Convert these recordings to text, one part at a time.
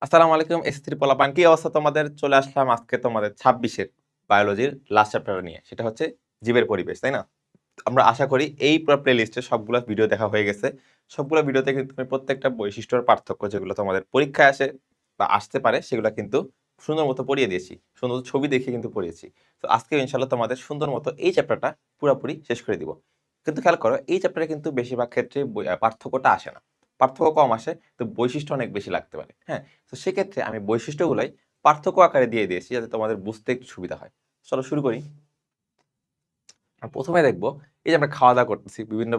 আসসালামু আলাইকুম এস3 পোলাপান কি অবস্থা তোমাদের? চলে আসলাম আজকে তোমাদের 26 এর বায়োলজির লাস্ট চ্যাপ্টার নিয়ে। সেটা হচ্ছে জীবের পরিবেশ, তাই না? আমরা আশা করি এই পুরো প্লেলিস্টে সবগুলো ভিডিও দেখা হয়ে গেছে। সবগুলো ভিডিওতে কিন্তু তুমি প্রত্যেকটা বৈশিষ্ট্যর পার্থক্য যেগুলো তোমাদের পরীক্ষায় আসে বা আসতে পারে সেগুলো কিন্তু সুন্দর মতো পড়িয়ে দিয়েছি। সুন্দর ছবি দেখে কিন্তু পড়িয়েছি। তো আজকে ইনশাআল্লাহ তোমাদের সুন্দর মতো এই চ্যাপ্টারটা পুরোপুরি শেষ করে দিব। কিন্তু খেয়াল করো এই চ্যাপ্টারে কিন্তু বেশিরভাগ ক্ষেত্রে পার্থক্যটা আসে না। পার্থক্য কম আসে, তো বৈশিষ্ট্য অনেক বেশি লাগতে পারে। হ্যাঁ? তো সেক্ষেত্রে আমি বৈশিষ্ট্যগুলাই পার্থক্য আকারে দিয়ে দিয়েছি যাতে তোমাদের বুঝতে একটু সুবিধা হয়। চলো শুরু করি। প্রথমে দেখবো এই যে আমরা খাওয়া-দাওয়া করতেছি, বিভিন্ন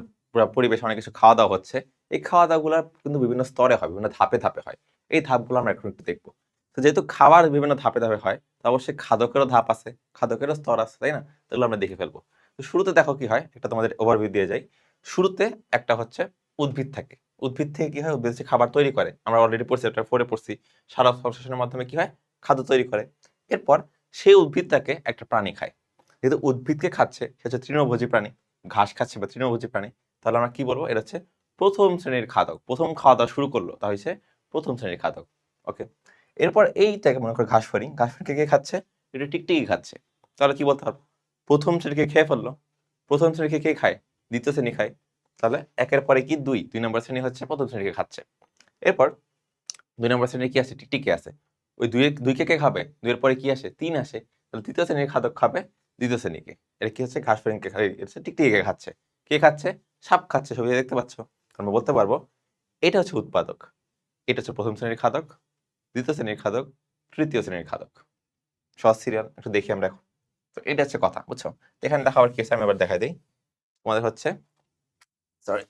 পরিবেশে অনেক কিছু খাওয়া-দাওয়া হচ্ছে। এই খাওয়া-দাওয়াগুলা কিন্তু বিভিন্ন স্তরে হয়, বিভিন্ন ধাপে, ধাপে হয়। এই ধাপগুলো আমরা এখন একটু দেখব। তো যেহেতু খাবার বিভিন্ন ধাপে, ধাপে হয়, তো অবশ্যই খাদকেরও ধাপ আছে, খাদকেরও স্তর আছে, তাই না? তো এগুলো আমরা দেখে ফেলবো। তো শুরুতে দেখো কি হয়, একটা তোমাদের ওভারভিউ দিয়ে যাই। শুরুতে একটা হচ্ছে উদ্ভিদ থাকে। উদ্ভিদ থেকে কি হয়? উদ্ভিদ হচ্ছে খাবার তৈরি করে। আমরা অলরেডি পড়ছি, চ্যাপ্টার 4 এ পড়ছি। সালোক সংশ্লেষণের মাধ্যমে কি হয়? খাদ্য তৈরি করে। এরপর সেই উদ্ভিদটাকে একটা প্রাণী খায়। যেহেতু উদ্ভিদকে খাচ্ছে সে হচ্ছে তৃণভোজী প্রাণী, ঘাস খাচ্ছে বা তৃণভোজী প্রাণী, তাহলে আমরা কি বলবো? এটা হচ্ছে প্রথম শ্রেণীর খাদক। প্রথম খাওয়া দাওয়া শুরু করলো তা হচ্ছে প্রথম শ্রেণীর খাদক। ওকে, এরপর এইটাকে মনে করো ঘাস ফড়িং, ঘাস ফড়িংকে কে খাচ্ছে? এটা টিকটিকি খাচ্ছে। তাহলে কি বলতে হবে? প্রথম শ্রেণীকে খেয়ে ফেললো। প্রথম শ্রেণীকে কে খায়? দ্বিতীয় শ্রেণী খায়। তাহলে একের পরে কি দুই, ২ নম্বর শ্রেণী হচ্ছে প্রথম শ্রেণীকে খাচ্ছে। এরপর ২ নম্বর শ্রেণীর কি আছে? টিকটিকি আছে। ওই দুইকে কে খাবে? ২ এর পরে কি আসে? ৩ আসে। তাহলে তৃতীয় শ্রেণীর খাদক খাবে দ্বিতীয় শ্রেণীকে। এটা কি হচ্ছে? ঘাস ফড়িংকে এটা হচ্ছে টিকটিকিকে খাচ্ছে। কে খাচ্ছে? সাপ খাচ্ছে। ছবিতে দেখতে পাচ্ছ? আমরা বলতে পারবো এটা হচ্ছে উৎপাদক। এটা হচ্ছে প্রথম শ্রেণীর খাদক, দ্বিতীয় শ্রেণীর খাদক, তৃতীয় শ্রেণীর খাদক। সহজ সিরিয়াল একটু দেখি আমরা এখন। তো এটা হচ্ছে কথা, বুঝছো? এখানে দেখো আবার কি আছে আমি আবার দেখাই দেই। তোমাদের হচ্ছে সরি,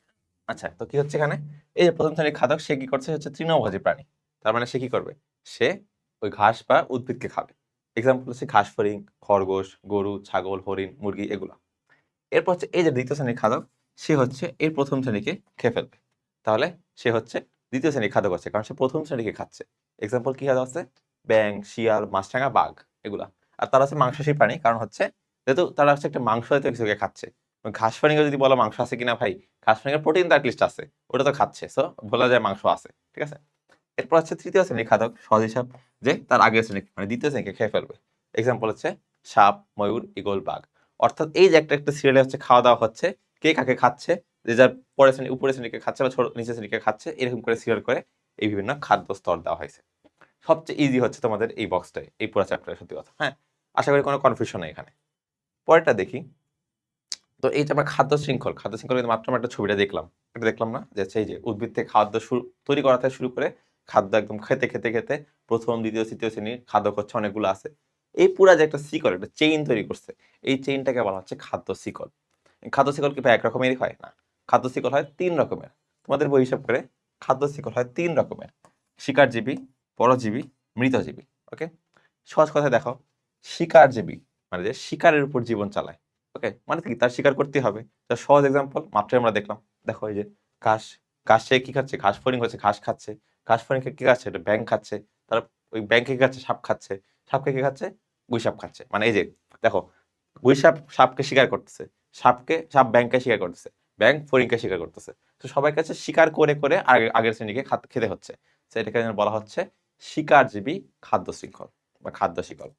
আচ্ছা তো কি হচ্ছে এখানে? এই যে প্রথম শ্রেণীর খাদক সে কি করছে? হচ্ছে তৃণভোজী প্রাণী। তার মানে সে কি করবে? সে ওই ঘাস বা উদ্ভিদকে খাবে। এক্সাম্পল হচ্ছে ঘাস ফড়িং, খরগোশ, গরু, ছাগল, হরিণ, মুরগি এগুলা। এরপর হচ্ছে এই যে দ্বিতীয় শ্রেণীর খাদক, সে হচ্ছে এই প্রথম শ্রেণীকে খেয়ে ফেলবে। তাহলে সে হচ্ছে দ্বিতীয় শ্রেণীর খাদক হচ্ছে, কারণ সে প্রথম শ্রেণীকে খাচ্ছে। এক্সাম্পল কি আছে? ব্যাং, শিয়াল, মাছরাঙা, বাঘ এগুলা। আর তারা হচ্ছে মাংসাশী প্রাণী, কারণ হচ্ছে যেহেতু তারা হচ্ছে একটা মাংস জাতীয় কিছুকে খাচ্ছে। ঘাস ফড়িংয়ে যদি বলো মাংস আছে কিনা ভাই, ঘাস ফড়িংয়ের প্রোটিন তো অ্যাটলিস্ট আছে, ওটা তো খাচ্ছে, সো বলা যায় মাংস আছে, ঠিক আছে? এরপর হচ্ছে তৃতীয় শ্রেণীর খাদক, সহজ হিসাব যে তার আগের শ্রেণী মানে দ্বিতীয় শ্রেণীকে খেয়ে ফেলবে। এক্সাম্পল হচ্ছে সাপ, ময়ূর, ঈগল, বাঘ। অর্থাৎ এই যে একটা একটা সিরিয়ালে হচ্ছে খাওয়া দাওয়া হচ্ছে, কে কাকে খাচ্ছে, যে যার পরের শ্রেণী উপরের শ্রেণীকে খাচ্ছে বা ছোট নিচের শ্রেণীকে খাচ্ছে, এরকম করে সিরিয়াল করে এই বিভিন্ন খাদ্য স্তর দেওয়া হয়েছে। সবচেয়ে ইজি হচ্ছে তোমাদের এই বক্সটাই, এই পুরো চ্যাপ্টারে, সত্যি কথা। হ্যাঁ, আশা করি কোনো কনফিউশন নেই এখানে। পরেরটা দেখি। তো এই যে আমরা খাদ্য শৃঙ্খল কিন্তু মাত্র আমরা একটা ছবিটা দেখলাম। এটা দেখলাম না? যে হচ্ছে এই যে উদ্ভিদ থেকে খাদ্য তৈরি করা থেকে শুরু করে খাদ্য একদম খেতে, খেতে, খেতে ১ম, ২য়, ৩য় শ্রেণীর খাদক হচ্ছে অনেকগুলো আছে। এই পুরা যে একটা শিকল, একটা চেইন তৈরি করছে। এই চেইনটাকে বলা হচ্ছে খাদ্য শিকল। খাদ্য শিকল কি ভাই এক রকমেরই হয়? না। খাদ্য শিকল হয় ৩ রকমের। তোমাদের বই হিসাব করে খাদ্য শিকল হয় ৩ রকমের। শিকারজীবী, পরজীবী, মৃতজীবী। ওকে? সহজ কথায় দেখো, শিকারজীবী মানে যে শিকারের উপর জীবন চালায়। ওকে? মানে কি? তার শিকার করতেই হবে। তার সহজ এক্সাম্পল মাত্রই আমরা দেখলাম। দেখো এই যে ঘাস, ঘাস সে কি খাচ্ছে? ঘাস ফড়িং হচ্ছে ঘাস খাচ্ছে। ঘাস ফড়িংকে কি খাচ্ছে? এটা ব্যাঙ খাচ্ছে। তার ওই ব্যাঙকে কি খাচ্ছে? সাপ খাচ্ছে। সাপকে কি খাচ্ছে? গুইসাপ খাচ্ছে। মানে এই যে দেখো, গুইসাপ সাপকে শিকার করতেছে। সাপ ব্যাঙকে শিকার করতেছে। ব্যাঙ ফড়িংকে শিকার করতেছে। তো সবার কাছে শিকার করে, করে আগের শ্রেণীকে খেতে হচ্ছে। তো এটাকে বলা হচ্ছে শিকারজীবী খাদ্য শৃঙ্খল বা খাদ্য শিকল।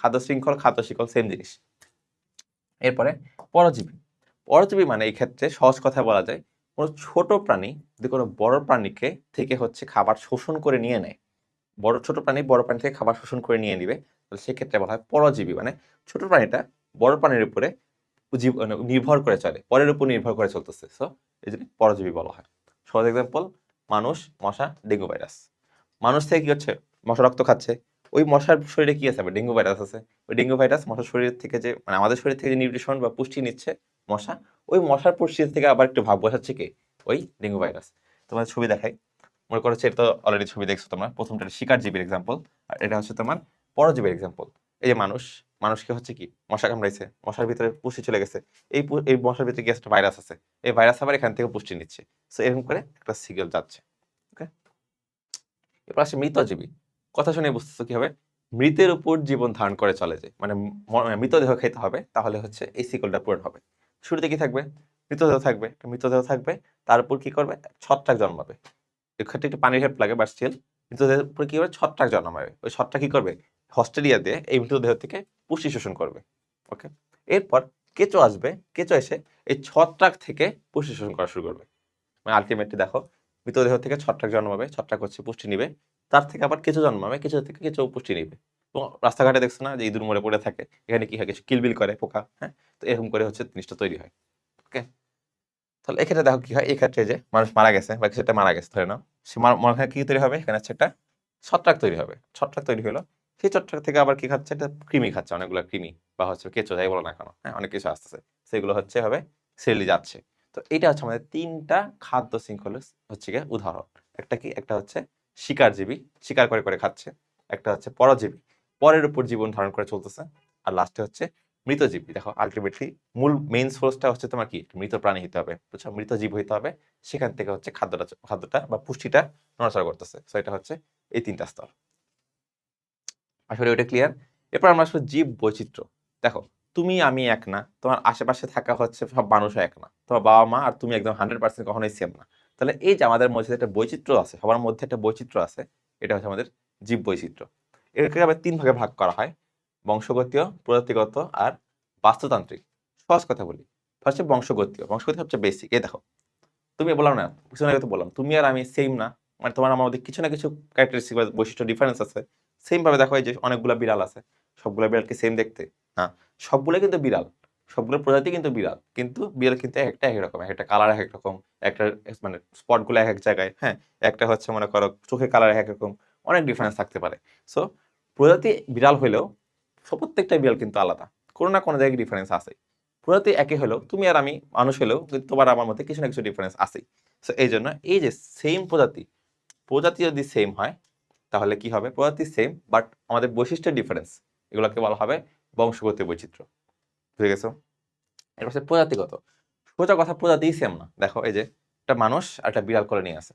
খাদ্য শৃঙ্খল, খাদ্য শিকল সেম জিনিস। এরপরে পরজীবী। পরজীবী মানে এই ক্ষেত্রে সহজ কথায় বলা যায়, কোনো ছোট প্রাণী যদি কোনো বড় প্রাণীকে থেকে হচ্ছে খাবার শোষণ করে নিয়ে নেয়, ছোট প্রাণী বড় প্রাণী থেকে খাবার শোষণ করে নিয়ে নিবে, তাহলে সেক্ষেত্রে বলা হয় পরজীবী। মানে ছোট প্রাণীটা বড় প্রাণীর উপরে মানে নির্ভর করে চলে, পরের উপর নির্ভর করে চলতেছে, সো এই জন্য পরজীবী বলা হয়। সহজ এক্সাম্পল মানুষ, মশা, ডেঙ্গু ভাইরাস। মানুষ থেকে কি হচ্ছে? মশা রক্ত খাচ্ছে। ওই মশার শরীরে কি আছে? আবার ডেঙ্গু ভাইরাস আছে। ওই ডেঙ্গু ভাইরাস মশার শরীর থেকে যে মানে আমাদের শরীর থেকে যে নিউট্রিশন বা পুষ্টি নিচ্ছে মশা, ওই মশার পুষ্টি থেকে আবার একটু ভাগ বসাচ্ছে কে? ওই ডেঙ্গু ভাইরাস। তোমার ছবি দেখাই। মনে করো এটা তো অলরেডি ছবি দেখছো তোমরা। প্রথমটা শিকারজীবীর এক্সাম্পল, আর এটা হচ্ছে তোমার পরজীবীর এক্সাম্পল। এই যে মানুষকে হচ্ছে কি মশা কামড়াইছে, মশার ভিতরে পুষ্টি চলে গেছে। এই মশার ভিতরে কি একটা ভাইরাস আছে। এই ভাইরাস আবার এখান থেকে পুষ্টি নিচ্ছে। সো এরকম করে একটা সিগন্যাল যাচ্ছে। ওকে? এরপর আসে মৃতজীবী। কথা শুনে বুঝতেছো কি হবে? মৃতের উপর জীবন ধারণ করে চলে যায়। মানে মৃতদেহ খেতে হবে, তাহলে হচ্ছে এই সিকলটা পূরণ হবে। শুরুতে কি থাকবে? মৃতদেহ থাকবে। মৃতদেহ থাকবে, তার উপর কি করবে? ছত্রাক জন্মাবে। এক্ষেত্রে একটু পানির হেল্প লাগে, বাট স্টিল মৃতদেহের উপরে কি হবে, ছত্রাক জন্মাবে। ওই ছত্রাক কি করবে, অস্ট্রেলিয়া দিয়ে এই মৃতদেহ থেকে পুষ্টি শোষণ করবে। ওকে, এরপর কেঁচো আসবে, কেঁচো এসে এই ছত্রাক থেকে পুষ্টি শোষণ করা শুরু করবে। মানে আলটিমেটলি দেখো, মৃতদেহ থেকে ছত্রাক জন্মাবে, ছত্রাক হচ্ছে পুষ্টি নিবে, তার থেকে আবার কেঁচো জন্মাবে, কেঁচো থেকে কেঁচো পুষ্টি নিবে। এবং রাস্তাঘাটে দেখছো না যে ইঁদুর মরে পড়ে থাকে, এখানে কি হয়, কিছু কিলবিল করে পোকা, হ্যাঁ, তো এরকম করে হচ্ছে জিনিসটা তৈরি হয়। ওকে, তাহলে এক্ষেত্রে দেখো কি হয়, এক্ষেত্রে যে মানুষ মারা গেছে বা কিছুটা মারা গেছে ধরে নাও, সে মনে কি তৈরি হবে, এখানে হচ্ছে একটা ছত্রাক তৈরি হবে। ছত্রাক তৈরি হলো, সেই ছত্রাক থেকে আবার কি খাচ্ছে, একটা কৃমি খাচ্ছে, অনেকগুলো কৃমি বা হচ্ছে কেঁচো যাই বলো না কেন, হ্যাঁ, অনেক কিছু আসতেছে, সেগুলো হচ্ছে হবে সেলি যাচ্ছে। তো এটা হচ্ছে আমাদের তিনটা খাদ্য শৃঙ্খলের হচ্ছে গিয়ে উদাহরণ। একটা কি, একটা হচ্ছে শিকারজীবী, শিকার করে করে খাচ্ছে, একটা হচ্ছে পরজীবী, পরের উপর জীবন ধারণ করে চলতেছে, আর লাস্টে হচ্ছে মৃতজীবী। দেখো আলটিমেটলি মূল মেইন সোর্সটা হচ্ছে তোমার কি, মৃত প্রাণী হতে হবে, বুঝছো, মৃত জীব হইতে হবে, সেখান থেকে হচ্ছে খাদ্যটা বা পুষ্টিটা নড়াচড়া করতেছে। সো এটা হচ্ছে এই তিনটা স্তর। আসলে ওটা ক্লিয়ার। এরপর আমরা আসলে জীব বৈচিত্র্য। দেখো, তুমি আমি এক না, তোমার আশেপাশে থাকা হচ্ছে সব মানুষও এক না, তোমার বাবা মা আর তুমি একদম 100% কখনোই সেম না। তাহলে এই যে আমাদের মধ্যে একটা বৈচিত্র্য আছে, সবার মধ্যে একটা বৈচিত্র্য আছে, এটা হচ্ছে আমাদের জীব বৈচিত্র্য। এটাকে আবার 3 ভাগে ভাগ করা হয়: বংশগতীয়, প্রজাতিগত আর বাস্তুতান্ত্রিক। সহজ কথা বলি, ফার্স্টে বংশগতীয়। বংশগতীয় সবচেয়ে বেসিক। এই দেখো, তুমি বললাম না, কিছু আগে তো বললাম, তুমি আর আমি সেম না, মানে তোমার আমার মধ্যে কিছু না কিছু ক্যারেক্টারিস্টিক বা বৈশিষ্ট্য ডিফারেন্স আছে। সেম ভাবে দেখো, এই যে অনেকগুলা বিড়াল আছে, সবগুলা বিড়াল কি সেম দেখতে? না, সবগুলো কিন্তু বিড়াল, সবগুলো প্রজাতি কিন্তু বিড়াল, কিন্তু বিড়াল কিন্তু একটা এক রকম, একটা কালার এক রকম, একটা মানে স্পট গুলো এক জায়গায়, হ্যাঁ, একটা হচ্ছে মনে করো চোখের কালার এক রকম, অনেক ডিফারেন্স থাকতে পারে। সো প্রজাতি বিড়াল হইলেও প্রত্যেকটা বিড়াল কিন্তু আলাদা, কোনো না কোনো জায়গায় ডিফারেন্স আছে। প্রজাতি একই হলেও তুমি আর আমি মানুষ হলেও কিন্তু তোমার আমার মধ্যে কিছু না কিছু ডিফারেন্স আছে। সো এই জন্য এই যে সেম প্রজাতি, প্রজাতি যদি সেম হয় তাহলে কি হবে, প্রজাতি সেম বাট আমাদের বৈশিষ্ট্যের ডিফারেন্স, এগুলোকে বলা হবে বংশগত বৈচিত্র্য। বুঝে গেছো? এর পাশে প্রজাতিগত। সোজা কথা, প্রজাতি সেম না। দেখো এই যে একটা মানুষ আর একটা বিড়াল করে নিয়ে আছে,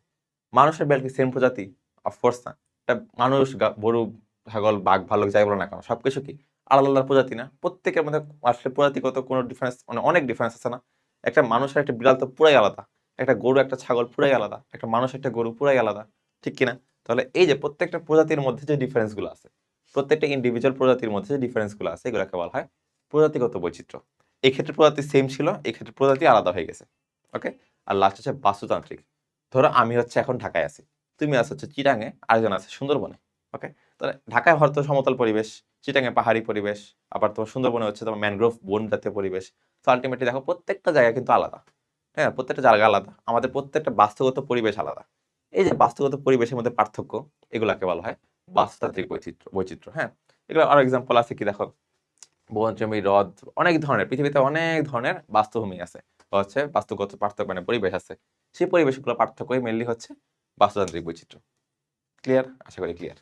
মানুষের বিড়াল কি সেম প্রজাতি? অফকোর্স না। একটা মানুষ, গরু, ছাগল, বাঘ, ভাল্লুক যাই বলো না কেন, সবকিছু কি আলাদা আলাদা প্রজাতি না? প্রত্যেকের মধ্যে আসলে প্রজাতিগত কোনো ডিফারেন্স, মানে অনেক ডিফারেন্স আছে না? একটা মানুষ আর একটা বিড়াল তো পুরাই আলাদা, একটা গরু একটা ছাগল পুরাই আলাদা, একটা মানুষ একটা গরু পুরাই আলাদা, ঠিক কিনা? তাহলে এই যে প্রত্যেকটা প্রজাতির মধ্যে যে ডিফারেন্সগুলো আছে, প্রত্যেকটা ইন্ডিভিজুয়াল প্রজাতির মধ্যে যে ডিফারেন্সগুলো আছে, এগুলোকে বলা হয় প্রজাতিগত বৈচিত্র্য। এই ক্ষেত্রে প্রজাতি সেম ছিল, এই ক্ষেত্রে প্রজাতি আলাদা হয়ে গেছে। ওকে, আর লাস্ট হচ্ছে বাস্তুতান্ত্রিক। ধরো আমি হচ্ছে এখন ঢাকায় আছি, তুমি আছো হচ্ছে চিটাঙে, আরেকজন আছে সুন্দরবনে। ওকে, তাহলে ঢাকায় হয়তো সমতল পরিবেশ, চিটাঙে পাহাড়ি পরিবেশ, আবার তোমার সুন্দরবনে হচ্ছে তোমার ম্যানগ্রোভ বন জাতীয় পরিবেশ। তো আলটিমেটলি দেখো প্রত্যেকটা জায়গা কিন্তু আলাদা, হ্যাঁ, প্রত্যেকটা জায়গা আলাদা, আমাদের প্রত্যেকটা বাস্তুগত পরিবেশ আলাদা। এই যে বাস্তুগত পরিবেশের মধ্যে পার্থক্য, এগুলাকে বলা হয় বাস্তুতান্ত্রিক বৈচিত্র্য। হ্যাঁ, এগুলো আরো এক্সাম্পল আছে কি, দেখো বন, জমি, হ্রদ, অনেক ধরনের, পৃথিবীতে অনেক ধরনের বাস্তুভূমি আছে বা হচ্ছে বাস্তুগত পার্থক্য, মানে পরিবেশ আছে। সেই পরিবেশগুলো পার্থক্যই মেনলি হচ্ছে বাস্তুতান্ত্রিক বৈচিত্র্য। ক্লিয়ার? আশা করি ক্লিয়ার।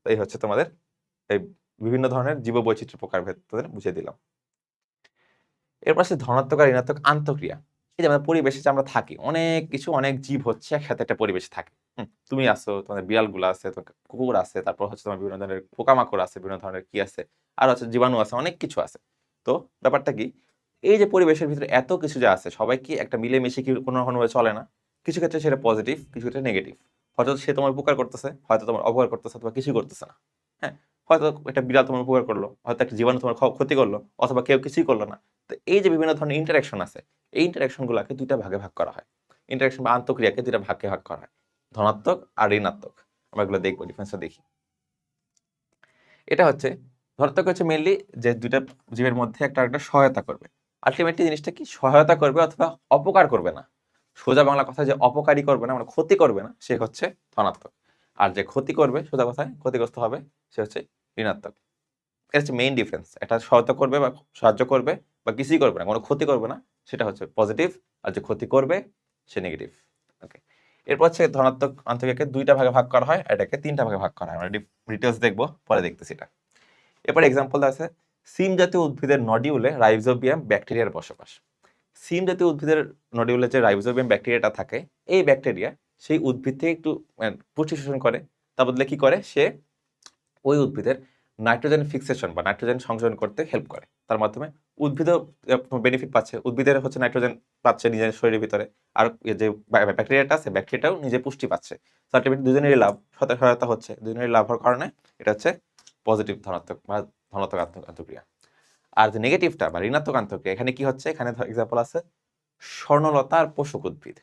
তো এই হচ্ছে তোমাদের এই বিভিন্ন ধরনের জীব বৈচিত্র্য প্রকারভেদ তোদের বুঝিয়ে দিলাম। এর পাশে ধনাত্মক আর ঋণাত্মক আন্তঃক্রিয়া। এই যে আমাদের পরিবেশে যে আমরা থাকি, অনেক কিছু, অনেক জীব হচ্ছে একসাথে একটা পরিবেশে থাকে। তুমি আছো, তোমাদের বিড়ালগুলো আছে, তোমার কুকুর আছে, তারপর হচ্ছে তোমার বিভিন্ন ধরনের পোকামাকড় আছে, বিভিন্ন ধরনের কি আছে, আর হচ্ছে জীবাণু আছে, অনেক কিছু আছে। তো ব্যাপারটা কি, এই যে পরিবেশের ভিতরে এত কিছু যে আছে, সবাই কি একটা মিলেমিশে কি কোনো কোনোভাবে চলে না? কিছু ক্ষেত্রে সেটা পজিটিভ, কিছু ক্ষেত্রে নেগেটিভ। হয়তো সে তোমার উপকার করতেছে, হয়তো তোমার অপকার করতেছে, অথবা কিছু করতেছে না। হ্যাঁ, হয়তো একটা বিড়াল তোমার উপকার করলো, হয়তো একটা জীবাণু তোমার ক্ষতি করলো, অথবা কেউ কিছুই করলো না। তো এই যে বিভিন্ন ধরনের ইন্টারাকশন আছে, এই ইন্টারাকশন গুলাকে দুইটা ভাগে ভাগ করা হয়। ইন্টারাকশন বা আন্তঃক্রিয়াকে দুইটা ভাগে ভাগ করা হয়, ধনাত্মক আর ঋণাত্মক। আমরা এগুলো দেখবো, ডিফারেন্সটা দেখি। এটা হচ্ছে ধনাত্মক হচ্ছে মেইনলি যে দুইটা জীবের মধ্যে একটা একটা সহায়তা করবে। আলটিমেটলি জিনিসটা কি, সহায়তা করবে অথবা অপকার করবে না। সোজা বাংলা কথা, যে অপকারী করবে না, মানে ক্ষতি করবে না, সে হচ্ছে ধনাত্মক। আর যে ক্ষতি করবে, সোজা কথায় ক্ষতিগ্রস্ত হবে, সে হচ্ছে ঋণাত্মক। এটা হচ্ছে মেইন ডিফারেন্স। এটা সহায়তা করবে বা সাহায্য করবে বা কিছুই করবে না, কোনো ক্ষতি করবে না, সেটা হচ্ছে পজিটিভ। আর যে ক্ষতি করবে সে নেগেটিভ। ওকে, এরপর হচ্ছে ধনাত্মক আন্তরিককে দুইটা ভাগে ভাগ করা হয়, এটাকে তিনটা ভাগে ভাগ করা হয়। আমরা ডিটেলস দেখবো, পরে দেখতেছি এটা। এরপর এক্সাম্পল আছে, সিম জাতীয় উদ্ভিদের নডিউলে রাইজোবিয়াম ব্যাকটেরিয়ার বসবাস। সিম জাতীয় উদ্ভিদের নডিউলে যে রাইজোবিয়াম ব্যাকটেরিয়াটা থাকে, এই ব্যাকটেরিয়া সেই উদ্ভিদ থেকে একটু পুষ্টি শোষণ করে, তার বদলে কি করে, সে ওই উদ্ভিদের নাইট্রোজেন ফিক্সেশন বা নাইট্রোজেন সংযোজন করতে হেল্প করে, তার মাধ্যমে উদ্ভিদও বেনিফিট পাচ্ছে, উদ্ভিদের হচ্ছে নাইট্রোজেন পাচ্ছে নিজের শরীরের ভিতরে, আর যে ব্যাকটেরিয়াটা আছে ব্যাকটেরিয়াটাও নিজে পুষ্টি পাচ্ছে। আলটিমেটলি দুজনেরই লাভ, সহায়তা হচ্ছে, দুজনেরই লাভ হওয়ার কারণে এটা হচ্ছে পজিটিভ ধনাত্মক বা ধনাত্মক আন্তঃক্রিয়া। আর যে নেগেটিভটা বা ঋণাত্মক আন্তঃক্রিয়া, এখানে কি হচ্ছে, এখানে এক্সাম্পল আছে স্বর্ণলতা আর পোষক উদ্ভিদ।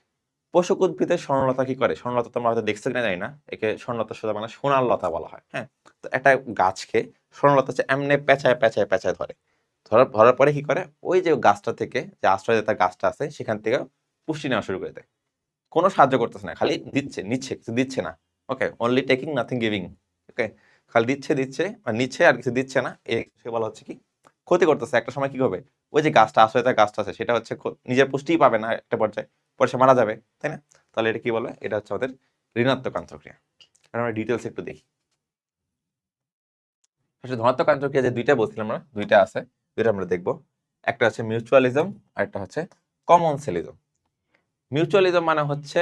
পোষক উদ্ভিদের স্বর্ণলতা কি করে, স্বর্ণলতা তোমরা হয়তো দেখছো কিনা জানি না, একে স্বর্ণলতা সোজা মানে সোনার লতা বলা হয়। হ্যাঁ, তো একটা গাছকে স্বর্ণলতা হচ্ছে এমনি পেঁচায় পেঁচায় পেঁচায় ধরে, ধরার পরে কি করে, ওই যে গাছটা থেকে যে আশ্রয়দাতা গাছটা আছে সেখান থেকে পুষ্টি নেওয়া শুরু করে দেয়। কোনো সাহায্য করতেছে না, খালি দিচ্ছে, নিচ্ছে, কিছু দিচ্ছে না। ওকে, অনলি টেকিং নাথিং গিভিং। ওকে, খালি দিচ্ছে দিচ্ছে আর নিচ্ছে আর কিছু দিচ্ছে না, সে বলা হচ্ছে কি ক্ষতি করতেছে। একটা সময় কি হবে, ওই যে গাছটা আশ্রয়তা গাছটা আছে সেটা হচ্ছে নিজের পুষ্টিই পাবে না একটা পর্যায়ে, পরে সে মারা যাবে, তাই না? তাহলে এটা কি বলে, এটা হচ্ছে আমাদের ঋণাত্মক আন্তঃক্রিয়া। আমরা ডিটেলস একটু দেখি। আসলে ধনাত্মক আন্তঃক্রিয়া যে দুইটা বলছিলাম আমরা, দুইটা আছে, দুইটা আমরা দেখবো। একটা হচ্ছে মিউচুয়ালিজম আর একটা হচ্ছে কমন সেলিজম। মিউচুয়ালিজম মানে হচ্ছে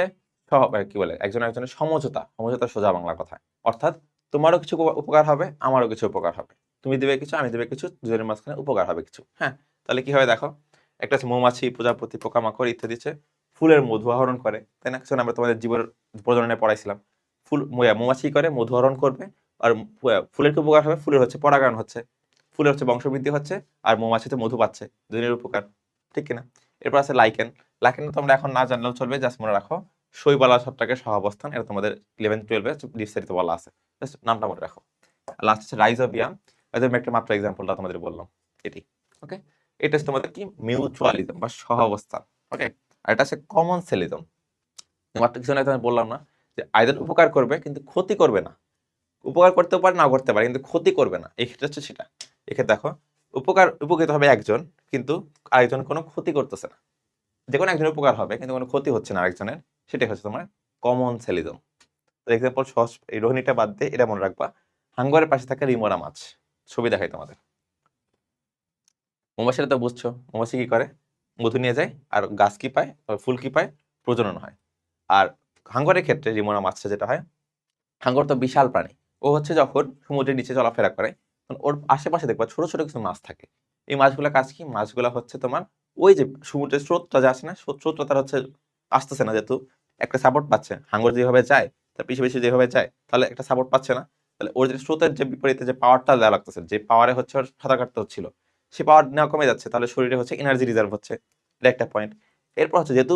কি বলে, একজনের সমঝোতা, সমঝোতা সোজা বাংলা কথা, অর্থাৎ তোমারও কিছু উপকার হবে, আমারও কিছু উপকার হবে, তুমি দিবে কিছু, আমি দিবে কিছু, দুজনের মাঝখানে উপকার হবে কিছু। হ্যাঁ, তাহলে কি হবে দেখো, একটা হচ্ছে মৌমাছি, প্রজাপতি, পোকামাকড় ইত্যাদি ফুলের মধু আহরণ করে, তাই না? আমরা তোমাদের জীবন প্রজননে পড়াইছিলাম, মৌমাছি করে মধু আহরণ করবে, আর ফুলের কি উপকার হবে, ফুলের হচ্ছে পরাগায়ন হচ্ছে, ফুলের হচ্ছে বংশবৃদ্ধি হচ্ছে, আর মৌমাছিতে মধু পাচ্ছে, দুজনের উপকার, ঠিক কিনা? এরপর আছে লাইকেন। লাইকেন তোমরা এখন না জানলেও চলবে, জাস্ট মনে রাখো শৈবাল ছত্রাকের সহাবস্থান, এটা তোমাদের 11-12 ডিপসাইতে বলা আছে, জাস্ট নামটা মনে রাখো। লাস্ট হচ্ছে রাইজোবিয়াম, আমি একটা মাত্র এক্সাম্পলটা তোমাদের বললাম, এটি। ওকে, এটা হচ্ছে তোমাদের কি মিউচুয়ালিজম বা সহাবস্থান। ওকে, আর এটা হচ্ছে কমন সেলিজম। মাত্র কিছু না বললাম না যে আইদার উপকার করবে কিন্তু ক্ষতি করবে না, উপকার করতেও পারে নাও করতে পারে কিন্তু ক্ষতি করবে না, এই ক্ষেত্রে হচ্ছে সেটা। এক্ষেত্রে দেখো, উপকৃত হবে একজন কিন্তু আরেকজন কোনো ক্ষতি করতেছে না, যে কোনো একজনের উপকার হবে কিন্তু কোনো ক্ষতি হচ্ছে না আরেকজনের, সেটাই হচ্ছে তোমার কমন সেলিজম। এক্সাম্পল সহজ, এই রোহিণীটা বাদ দিয়ে এটা মনে রাখবা, হাঙ্গরের পাশে থাকা রিমোরা মাছ। ছবি দেখাই তোমাদের। মৌমাছিটা তো বুঝছো, মৌমাছি কি করে, মধু নিয়ে যায়, আর গাছ কি পায়, ফুল কি পায়, প্রজনন হয়। আর হাঙ্গরের ক্ষেত্রে রিমোরা মাছটা যেটা হয়, হাঙ্গর তো বিশাল প্রাণী, ও হচ্ছে যখন সমুদ্রের নিচে চলাফেরা করে তখন ওর আশেপাশে দেখবা ছোট ছোট কিছু মাছ থাকে। এই মাছগুলা কাজ কি, মাছগুলা হচ্ছে তোমার ওই যে সমুদ্রের স্রোতটা যে আসে না, স্রোতটা তার হচ্ছে আসতেছে না, যেহেতু একটা সাপোর্ট পাচ্ছে, হাঙ্গর যেভাবে যায় তার পিছিয়ে পিছিয়ে যেভাবে যায়, তাহলে একটা সাপোর্ট পাচ্ছে না, তাহলে ওর যে স্রোতের যে বিপরীতে যে পাওয়ারটা দেওয়া লাগতেছে, যে পাওয়ারে হচ্ছে ওর সাঁতার কাটতে হচ্ছিল, সে পাওয়ার নেওয়া কমে যাচ্ছে, তাহলে শরীরে হচ্ছে এনার্জি রিজার্ভ হচ্ছে, এটা একটা পয়েন্ট। এরপর হচ্ছে যেহেতু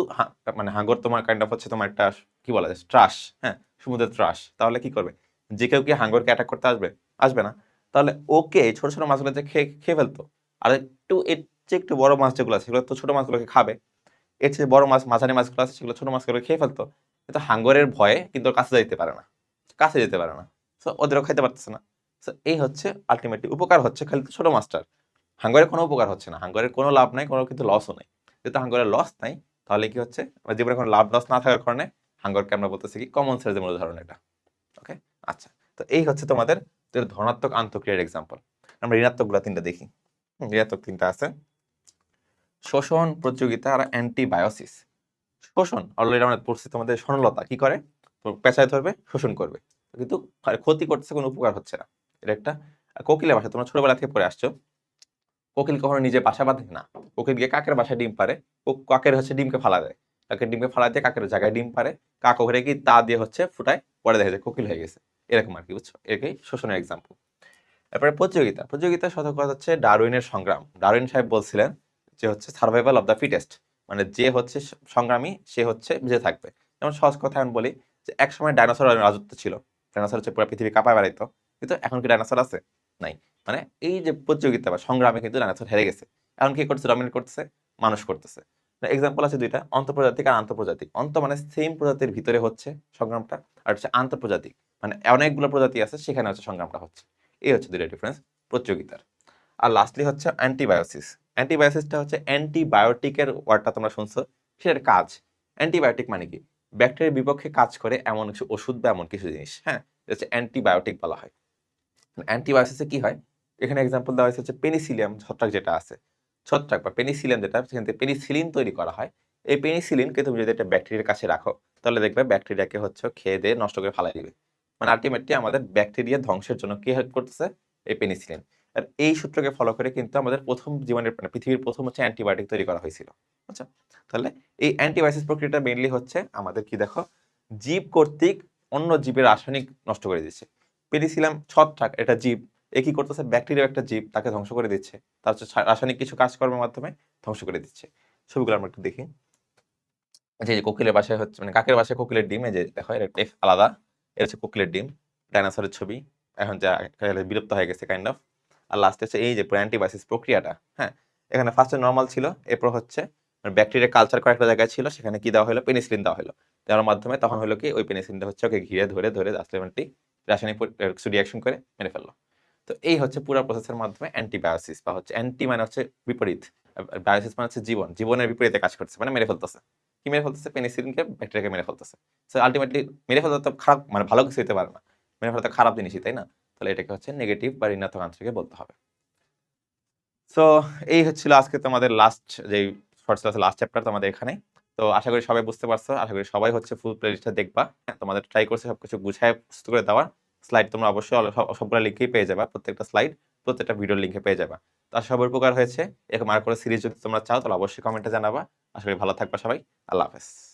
মানে হাঙ্গর তোমার কাইন্ড অফ হচ্ছে তোমার একটা কি বলা যায় ত্রাস, হ্যাঁ, সমুদ্রের ত্রাস, তাহলে কি করবে, যে কেউ কি হাঙ্গরকে অ্যাটাক করতে আসবে, আসবে না, তাহলে ওকে ছোট ছোট মাছগুলো যে খেয়ে খেয়ে ফেলতো। আর একটু এর চেয়ে একটু বড় মাছ যেগুলো আছে সেগুলো তো ছোট মাছগুলোকে খাবে, এর চেয়ে বড় মাছ, মাঝারি মাছগুলো আছে সেগুলো ছোট মাছগুলো খেয়ে ফেলতো, কিন্তু হাঙ্গরের ভয়ে কিন্তু ওর কাছে যেতে পারে না, কাছে যেতে পারে না, সো ওদেরও খাইতে পারতেছে না। সো এই হচ্ছে আলটিমেটলি উপকার হচ্ছে খালি ছোট মাছটার, হাঙ্গরের কোনো উপকার হচ্ছে না, হাঙ্গরের কোনো লাভ নাই, কোনো কিন্তু লসও নেই। যেহেতু হাঙ্গরের লস নাই, তাহলে কি হচ্ছে, জীবনে কোনো লাভ লস না থাকার কারণে হাঙ্গরকে আমরা বলতেছি কি কমন সেন্সের উদাহরণ এটা। ওকে, আচ্ছা, তো এই হচ্ছে তোমাদের ধনাত্মক আন্তঃক্রিয়ার এক্সাম্পল। আমরা ঋণাত্মকগুলো তিনটা দেখি। ঋণাত্মক তিনটা আছে, শোষণ, প্রতিযোগিতা আর অ্যান্টিবায়োসিস। শোষণ অলরেডি আমরা পড়ছি, তোমাদের স্বর্ণলতা কি করে, পেঁচায় ধরবে, শোষণ করবে, কিন্তু ক্ষতি করতেছে, কোনো উপকার হচ্ছে না, এটা একটা। কোকিলের বাসা তোমরা ছোটবেলা থেকে পড়ে আসছো, কোকিল কখনো নিজে বাসা বাঁধে না, কোকিল গিয়ে কাকের বাসায় ডিম পারে, ও কাকের হচ্ছে ডিমকে ফালা দেয়, কাকের ডিমকে ফালা দিয়ে কাকের জায়গায় ডিম পারে, কাক ওখানে কি তা দিয়ে হচ্ছে ফুটায়, পরে দেখা যায় কোকিল হয়ে গেছে, এরকম আর কি, বুঝছো, এটাকেই শোষণের এক্সাম্পল। তারপরে প্রতিযোগিতা, প্রতিযোগিতার সাথে কথা হচ্ছে ডারউইনের সংগ্রাম। ডারউইন সাহেব বলছিলেন যে হচ্ছে সার্ভাইভাল অফ দ্য ফিটেস্ট, মানে যে হচ্ছে সংগ্রামী সে হচ্ছে বেঁচে থাকবে। যেমন সহজ কথা আমি বলি যে এক সময় ডাইনোসর রাজত্ব ছিল, ডাইনোসর হচ্ছে পুরো পৃথিবী কাঁপায় বেড়াইতো, কিন্তু এখন কি ডাইনোসর আছে, নাই। মানে এই যে প্রতিযোগিতা বা সংগ্রামে কিন্তু ডাইনোসর হেরে গেছে, এখন কি করতেছে, ডমিনেট করতেছে, মানুষ করতেছে। এক্সাম্পল আছে দুইটা, অন্তঃপ্রজাতিক আর আন্তঃপ্রজাতিক। মানে সেম প্রজাতির ভিতরে হচ্ছে সংগ্রামটা, আর হচ্ছে আন্তঃপ্রজাতিক মানে অনেকগুলো প্রজাতি আছে সেখানে হচ্ছে সংগ্রামটা হচ্ছে। এই হচ্ছে দুইটা ডিফারেন্স প্রতিযোগিতার। আর লাস্টলি হচ্ছে অ্যান্টিবায়োসিস। অ্যান্টিবায়োসিসটা হচ্ছে অ্যান্টিবায়োটিকের ওয়ার্ডটা তোমরা শুনছো, সেটার কাজ। অ্যান্টিবায়োটিক মানে কি, ব্যাকটেরিয়ার বিপক্ষে কাজ করে এমন কিছু ওষুধ বা এমন কিছু জিনিস, হ্যাঁ, এটা হচ্ছে অ্যান্টিবায়োটিক বলা হয়। অ্যান্টিবায়োসিসে কি হয়, এখানে এক্সাম্পল দেওয়া হয়েছে হচ্ছে পেনিসিলিয়াম ছত্রাক যেটা আছে, ছত্রাক বা পেনিসিলিয়াম যেটা, সেখান থেকে পেনিসিলিন তৈরি করা হয়। এই পেনিসিলিনকে তুমি যদি একটা ব্যাকটেরিয়ার কাছে রাখো, তাহলে দেখবে ব্যাকটেরিয়াকে হচ্ছে খেয়ে দিয়ে নষ্ট করে ফেলাই দিবে। মানে আলটিমেটলি আমাদের ব্যাকটেরিয়া ধ্বংসের জন্য কি হেল্প করতেছে, এই পেনিসিলিন। আর এই সূত্রকে ফলো করে কিন্তু আমাদের প্রথম জীবনের মানে পৃথিবীর প্রথম হচ্ছে অ্যান্টিবায়োটিক তৈরি করা হয়েছিল। আচ্ছা, তাহলে এই অ্যান্টিবায়োটিক প্রক্রিয়াটা মেইনলি হচ্ছে আমাদের কি দেখো, জীব কর্তৃক অন্য জীবের রাসায়নিক নষ্ট করে দিচ্ছে। পেনিসিলাম ছত্রাক এটা জীব, এ কি করতেছে, ব্যাকটেরিয়া একটা জীব, তাকে ধ্বংস করে দিচ্ছে, তার হচ্ছে রাসায়নিক কিছু কাজকর্মের মাধ্যমে ধ্বংস করে দিচ্ছে। ছবিগুলো আমরা একটু দেখি। যে কোকিলের বাসায় হচ্ছে মানে কাকের বাসায় কোকিলের ডিম, এই যে দেখো এর টেক্সট আলাদা, এটা হচ্ছে কোকিলের ডিম, ডাইনোসরের ছবি, এখন যা বিলুপ্ত হয়ে গেছে কাইন্ড অফ। আর লাস্টে হচ্ছে এই যে অ্যান্টিবায়োটিক প্রক্রিয়াটা, হ্যাঁ, এখানে ফার্স্টে নর্মাল ছিল, এরপর হচ্ছে ব্যাকটেরিয়া কালচার কয়েকটা জায়গায় ছিল, সেখানে কি দেওয়া হলো, পেনিসিলিন দেওয়া হলো, দেওয়ার মাধ্যমে তখন হলো কি ওই পেনিসিলিনটা হচ্ছে ওকে ঘিরে ধরে ধরে আলটিমেটলি রাসায়নিক কিছু রিয়াকশন করে মেরে ফেললো। তো এই হচ্ছে পুরো প্রসেসের মাধ্যমে অ্যান্টিবায়োসিস বা হচ্ছে অ্যান্টি মানে হচ্ছে বিপরীত, বায়োসিস মানে হচ্ছে জীবন, জীবনের বিপরীতে কাজ করছে, মানে মেরে ফেলতেছে। কি মেরে ফেলতেছে, পেনিসিলিনকে, ব্যাকটেরিয়াকে মেরে ফেলতেছে। সো আলটিমেটলি মেরে ফেলতে তো খারাপ মানে ভালো কিছু হতে পারে না, মেরে ফেলতে খারাপ জিনিসই, তাই না? তাহলে এটাকে হচ্ছে নেগেটিভ বা ঋণাত্মক আনসারকে বলতে হবে। সো এই হচ্ছিল আজকে তোমাদের লাস্ট যেই শর্ট ক্লাসের লাস্ট চ্যাপ্টার তোমাদের এখানে। তো আশা করি সবাই বুঝতে পারছো, আশা করি সবাই হচ্ছে ফুল প্লেলিস্টটা দেখবা। হ্যাঁ, তোমাদের ট্রাই করছে সবকিছু গুছায় প্রস্তুত করে দেওয়ার। স্লাইড তোমরা অবশ্যই সবগুলো লিঙ্কেই পেয়ে যাবা, প্রত্যেকটা স্লাইড প্রত্যেকটা ভিডিওর লিঙ্কে পেয়ে যাবা। তো আশা সবার উপকার হয়েছে। এরকম আর কোনো সিরিজ যদি তোমরা চাও তাহলে অবশ্যই কমেন্টে জানাবা। আশা করি ভালো থাকবা সবাই। আল্লাহ হাফেজ।